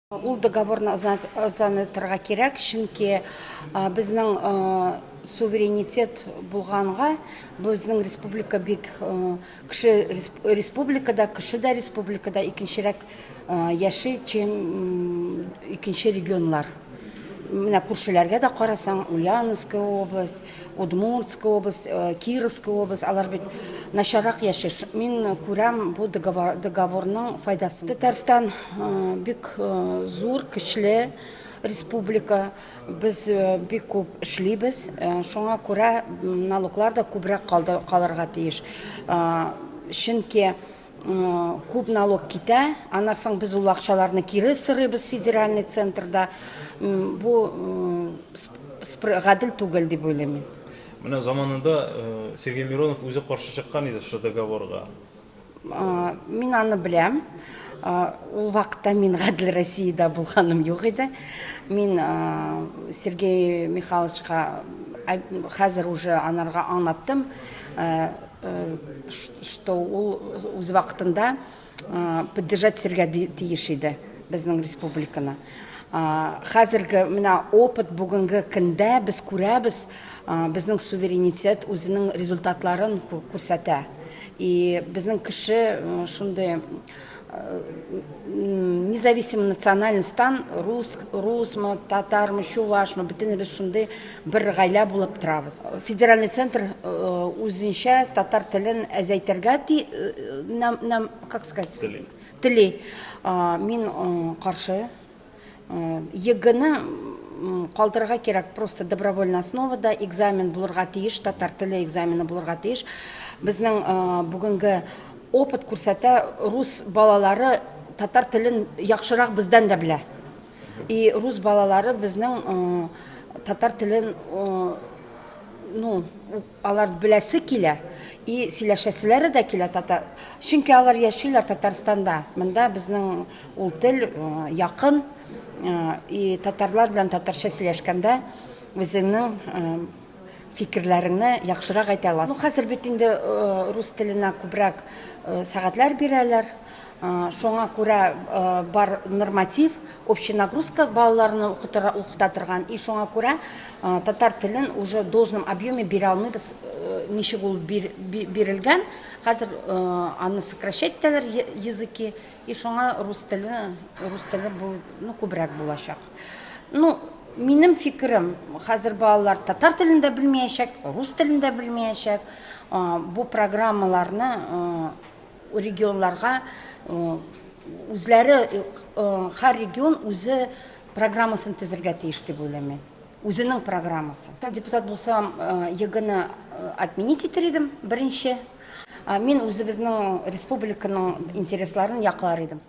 Ул договорны ызанытырга кирәк, чөнки безнең суверенитет булганга, безнең республика бик кеше республикада, кеше дә республикада икенчерәк яши, чем икенче регионлар. Менә күршеләргә дә карасаң, Ульяновская область, Удмуртская область, Кировская область, алар бит начаррак яши. Мин күрәм бу договорның файдасын. Татарстан бик зур, көчле республика. Без бик күп эшлибез. Шуңа күрә налоглар да күбрәк калырга тиеш. Чөнки күп налог китә, аннан соң без ул акчаларны кире сырыбыз федеральный центрда. Бу гадел түгел дип уйлыйм. Менә заманында Сергей Миронов үзе каршы чыккан иде шу договорга. Мин аны беләм. Ул вакытта мин Гадел Россиядә булганым юк иде. Мин Сергей Михайловичка хәзер уже анарга аңлаттым, что ул үз вакытында поддержать тиеш иде безнең республиканы. Хәзерге менә опыт бүгенге көндә без күрәбез, безнең суверенитет үзенең результатларын күрсәтә. И безнең кеше шундый независимый национальный стан, русмы, татармы, чувашмы, бөтенебез шундый бер гаилә булып торабыз. Федеральный центр үзенчә татар телен әзәйтергә как сказать, тели. Мин каршы. Егыны калдырга кирәк, просто добровольная основада экзамен булырга тиеш, татар теле экзамены булырга тиеш. Безнең бүгенге опыт күрсәтә, рус балалары татар телен яхшырак бездән дә белә. И рус балалары безнең татар телен алар беләсе килә, и сөйләшәселәре дә килә татар. Чөнки алар яшиләр Татарстанда. Монда безнең ул тел якын, и татарлар белән татарча сөйләшкәндә үзеңнең фикерләреңне яхшырак әйтә аласың. Хәзер бит инде рус теленә күбрәк сәгатьләр бирәләр. Шуңа күрә бар норматив, общая нагрузка балаларны укыта торган. И шуңа күрә татар телен уже в должном объеме бирә алмыйбыз. Ничек ул бирелгән, хәзер аны сокращать-тәләр языки, и шуңа рус теле бу күбрәк булачак. Минем фикерем, хәзер балалар татар телен дә белмәячәк, рус телен дә белмәячәк. Бу программаларны регионларга үзләре, һәр регион үзе программасын төзергә тиеш дип уйлыйм. Үзенең программасы. Депутат булсам, егыны отменить итер идем беренче. Мин үзебезнең республиканың интересларын яклар идем.